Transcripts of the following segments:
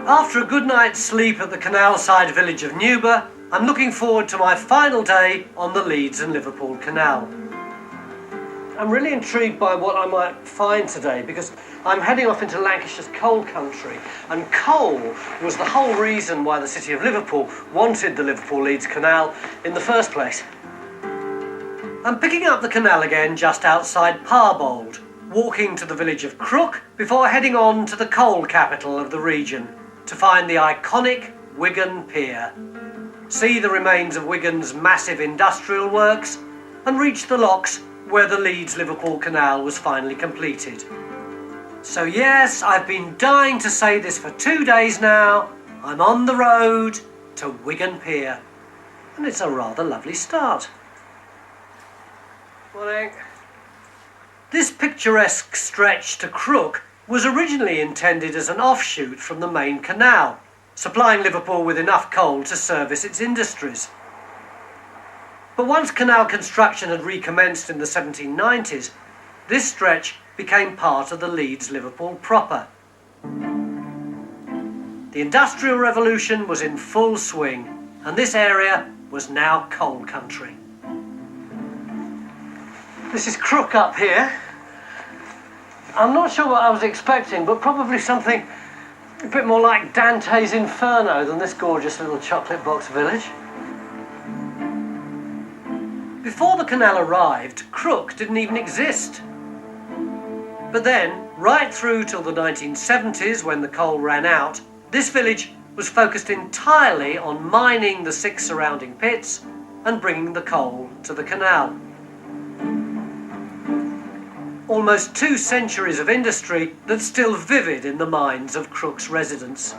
After a good night's sleep at the canal-side village of Newber, I'm looking forward to my final day on the Leeds and Liverpool Canal. I'm really intrigued by what I might find today because I'm heading off into Lancashire's coal country, and coal was the whole reason why the city of Liverpool wanted the Liverpool-Leeds Canal in the first place. I'm picking up the canal again just outside Parbold, walking to the village of Crooke before heading on to the coal capital of the region to find the iconic Wigan Pier, see the remains of Wigan's massive industrial works, and reach the locks where the Leeds-Liverpool Canal was finally completed. So yes, I've been dying to say this for 2 days now. I'm on the road to Wigan Pier, and it's a rather lovely start. Morning. This picturesque stretch to Crooke was originally intended as an offshoot from the main canal, supplying Liverpool with enough coal to service its industries. But once canal construction had recommenced in the 1790s, this stretch became part of the Leeds-Liverpool proper. The Industrial Revolution was in full swing, and this area was now coal country. This is Crooke up here. I'm not sure what I was expecting, but probably something a bit more like Dante's Inferno than this gorgeous little chocolate box village. Before the canal arrived, Crooke didn't even exist. But then, right through till the 1970s, when the coal ran out, this village was focused entirely on mining the 6 surrounding pits and bringing the coal to the canal. Almost 2 centuries of industry that's still vivid in the minds of Crooke's residents.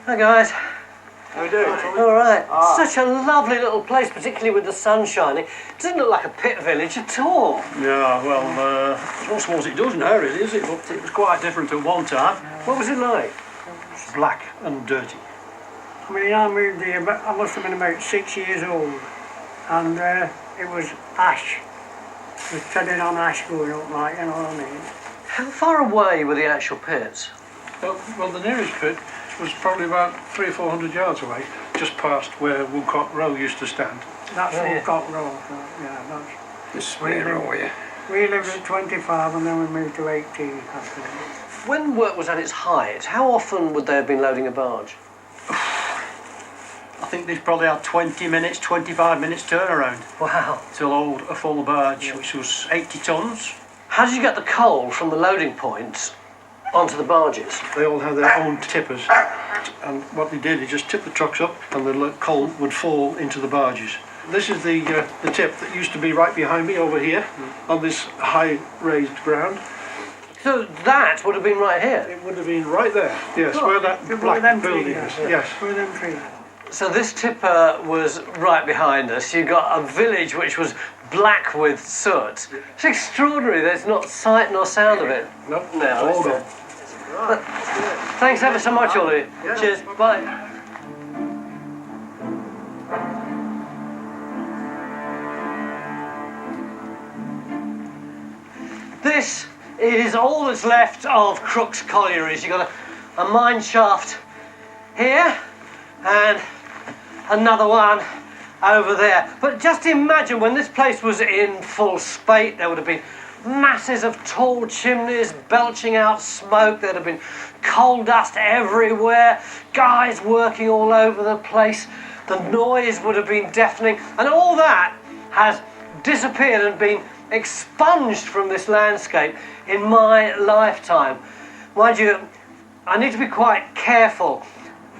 Hi guys. How are you doing? All right. Such a lovely little place, particularly with the sun shining. It doesn't look like a pit village at all. Yeah, well, it's not small as it does now, really, is it? But it was quite different at one time. What was it like? Black and dirty. I mean, I moved here, but I must have been about 6 years old, and it was ash. It was treading on ash going up, like, you know what I mean? How far away were the actual pits? Well, the nearest pit was probably about 300 or 400 yards away, just past where Woodcock Row used to stand. That's Woodcock Row, so, yeah, that's... This way row here. We lived at 25 and then we moved to 18 after that. When work was at its height, how often would they have been loading a barge? I think they'd probably had 20 minutes, 25 minutes turnaround. Wow. To load a full barge, which was 80 tons. How did you get the coal from the loading points onto the barges? They all had their own tippers, and what they did is just tip the trucks up and the coal would fall into the barges. This is the tip that used to be right behind me over here on this high raised ground. So that would have been right here? It would have been right there, yes, where that black building is. Yes. Where them trees. So this tipper was right behind us. You got a village which was black with soot. It's extraordinary. There's not sight nor sound of it. Nope, No, all gone. But thanks ever so much, all of you. Yeah. Cheers. Bye. This is all that's left of Crooke's collieries. You've got a mine shaft here and another one over there. But just imagine when this place was in full spate, there would have been masses of tall chimneys belching out smoke. There'd have been coal dust everywhere, guys working all over the place. The noise would have been deafening, and all that has disappeared and been expunged from this landscape in my lifetime. Mind you, I need to be quite careful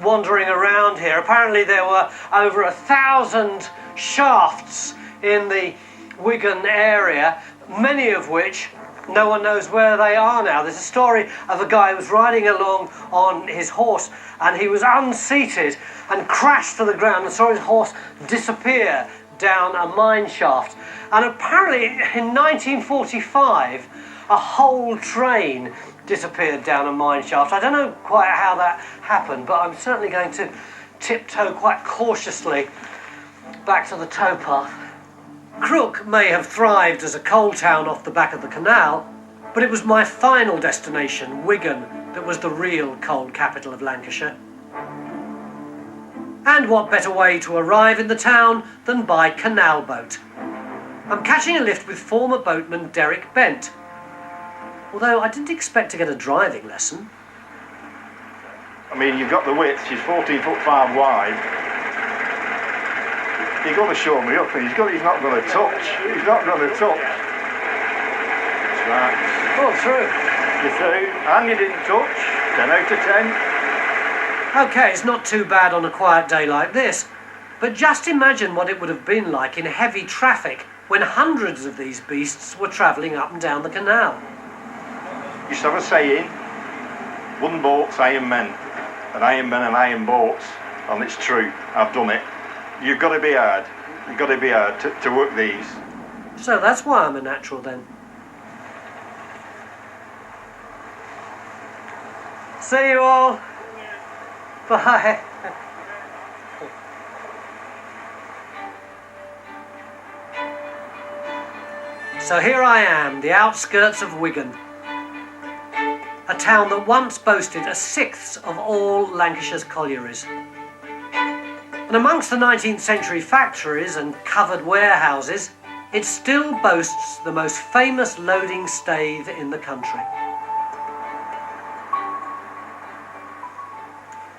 wandering around here. Apparently there were over 1,000 shafts in the Wigan area, many of which no one knows where they are now. There's a story of a guy who was riding along on his horse and he was unseated and crashed to the ground and saw his horse disappear down a mine shaft. And apparently in 1945 a whole train disappeared down a mine shaft. I don't know quite how that happened, but I'm certainly going to tiptoe quite cautiously back to the towpath. Crooke may have thrived as a coal town off the back of the canal, but it was my final destination, Wigan, that was the real coal capital of Lancashire. And what better way to arrive in the town than by canal boat? I'm catching a lift with former boatman Derek Bent, although I didn't expect to get a driving lesson. I mean, you've got the width, she's 14'5" wide. You've got to show me up, and he's not going to touch. He's not going to touch. That's right. Oh, through. You're through, and you didn't touch. 10 out of 10. Okay, it's not too bad on a quiet day like this, but just imagine what it would have been like in heavy traffic when hundreds of these beasts were travelling up and down the canal. Used to have a saying, wooden boats, iron men, and iron boats, and it's true, I've done it. You've got to be hard, to work these. So that's why I'm a natural then. See you all. Bye. So here I am, the outskirts of Wigan, a town that once boasted a sixth of all Lancashire's collieries. And amongst the 19th century factories and covered warehouses, it still boasts the most famous loading stave in the country.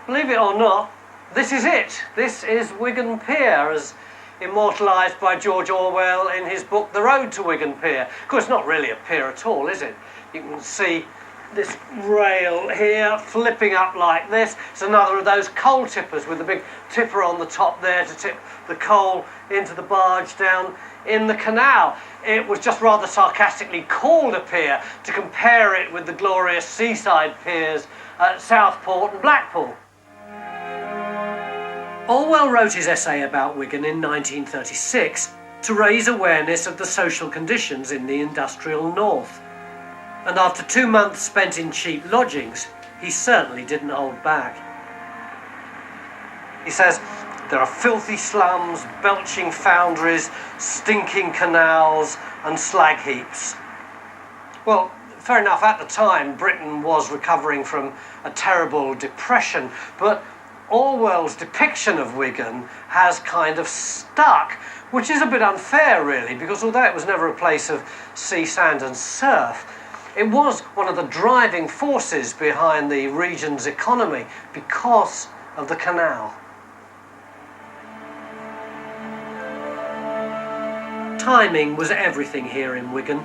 Believe it or not, this is it. This is Wigan Pier, as immortalised by George Orwell in his book The Road to Wigan Pier. Of course, it's not really a pier at all, is it? You can see this rail here flipping up like this. It's another of those coal tippers with a big tipper on the top there to tip the coal into the barge down in the canal. It was just rather sarcastically called a pier to compare it with the glorious seaside piers at Southport and Blackpool. Orwell wrote his essay about Wigan in 1936 to raise awareness of the social conditions in the industrial north. And after 2 months spent in cheap lodgings, he certainly didn't hold back. He says, there are filthy slums, belching foundries, stinking canals and slag heaps. Well, fair enough, at the time Britain was recovering from a terrible depression, but Orwell's depiction of Wigan has kind of stuck, which is a bit unfair really, because although it was never a place of sea, sand and surf, it was one of the driving forces behind the region's economy because of the canal. Timing was everything here in Wigan.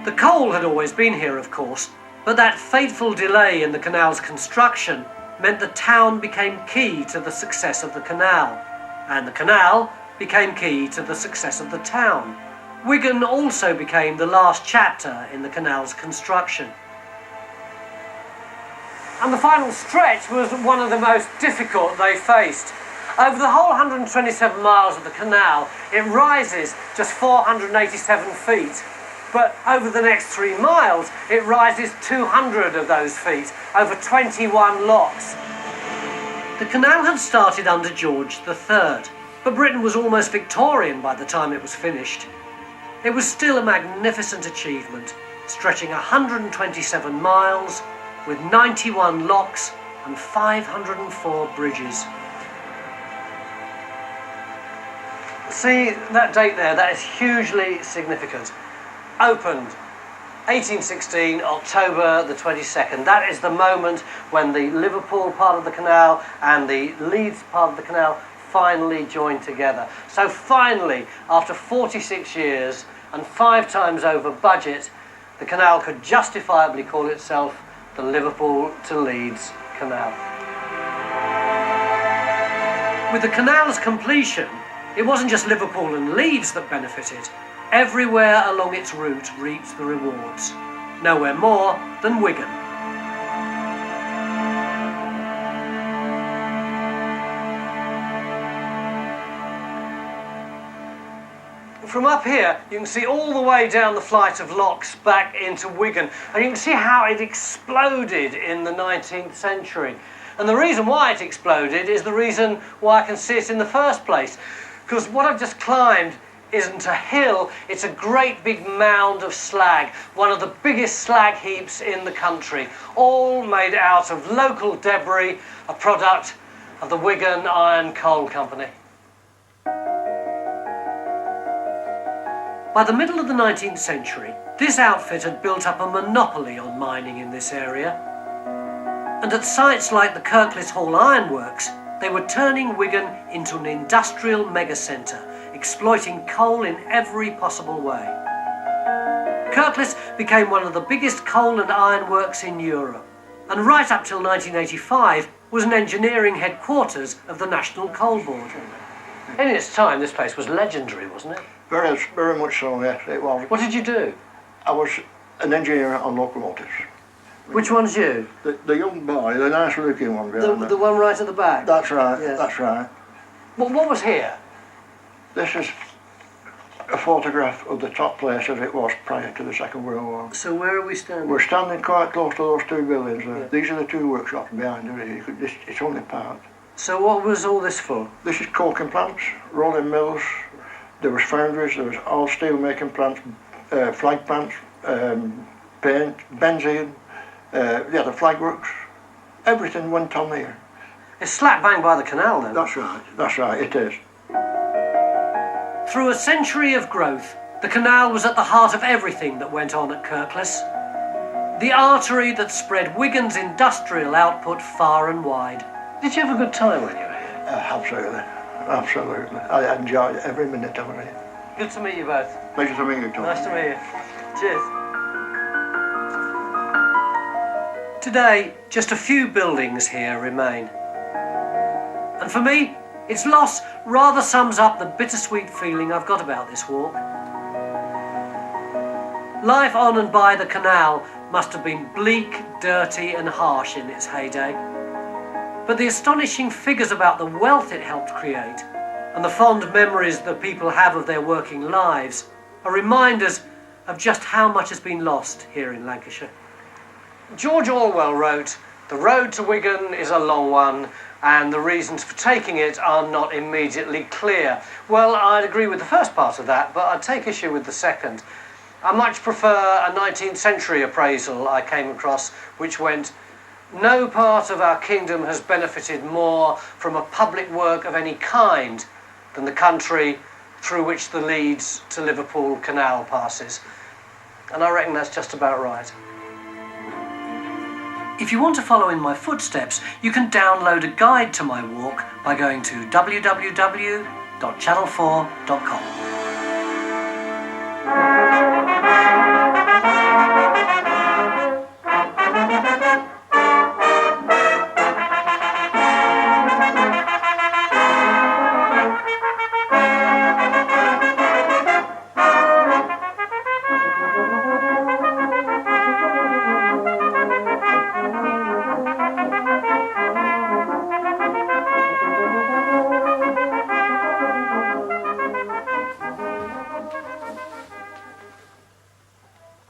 The coal had always been here, of course, but that fateful delay in the canal's construction meant the town became key to the success of the canal, and the canal became key to the success of the town. Wigan also became the last chapter in the canal's construction. And the final stretch was one of the most difficult they faced. Over the whole 127 miles of the canal, it rises just 487 feet. But over the next 3 miles, it rises 200 of those feet, over 21 locks. The canal had started under George III, but Britain was almost Victorian by the time it was finished. It was still a magnificent achievement, stretching 127 miles with 91 locks and 504 bridges. See that date there, that is hugely significant. Opened 1816, October the 22nd. That is the moment when the Liverpool part of the canal and the Leeds part of the canal finally joined together. So finally, after 46 years and 5 times over budget, the canal could justifiably call itself the Liverpool to Leeds Canal. With the canal's completion, it wasn't just Liverpool and Leeds that benefited. Everywhere along its route reaped the rewards. Nowhere more than Wigan. From up here, you can see all the way down the flight of locks back into Wigan, and you can see how it exploded in the 19th century. And the reason why it exploded is the reason why I can see it in the first place. Because what I've just climbed isn't a hill, it's a great big mound of slag, one of the biggest slag heaps in the country, all made out of local debris, a product of the Wigan Iron Coal Company. By the middle of the 19th century, this outfit had built up a monopoly on mining in this area. And at sites like the Kirklis Hall Ironworks, they were turning Wigan into an industrial megacentre, exploiting coal in every possible way. Kirklis became one of the biggest coal and ironworks in Europe, and right up till 1985 was an engineering headquarters of the National Coal Board. In its time, this place was legendary, wasn't it? Very much so, yes, it was. What did you do? I was an engineer on locomotives. Which one's you? The young boy, the nice looking one behind The one right at the back? That's right, Yeah. that's right. What was here? This is a photograph of the top place as it was prior to the Second World War. So where are we standing? We're standing quite close to those two buildings there. Yeah. These are the two workshops behind it. It's only part. So what was all this for? This is coking plants, rolling mills. There was foundries, there was all steel making plants, flag plants, paint, benzene, the flag works. Everything went on here. It's slap bang by the canal then. That's right, it is. Through a century of growth, the canal was at the heart of everything that went on at Kirklis. The artery that spread Wigan's industrial output far and wide. Did you have a good time when you were here? Absolutely. Absolutely. I enjoyed every minute of it. Good to meet you both. Pleasure to meet you, Tom. Nice to meet you. Cheers. Today, just a few buildings here remain. And for me, its loss rather sums up the bittersweet feeling I've got about this walk. Life on and by the canal must have been bleak, dirty and harsh in its heyday. But the astonishing figures about the wealth it helped create and the fond memories that people have of their working lives are reminders of just how much has been lost here in Lancashire. George Orwell wrote, "The road to Wigan is a long one and the reasons for taking it are not immediately clear." Well, I'd agree with the first part of that, but I'd take issue with the second. I much prefer a 19th century appraisal I came across which went, "No part of our kingdom has benefited more from a public work of any kind than the country through which the Leeds to Liverpool Canal passes." And I reckon that's just about right. If you want to follow in my footsteps, you can download a guide to my walk by going to www.channel4.com.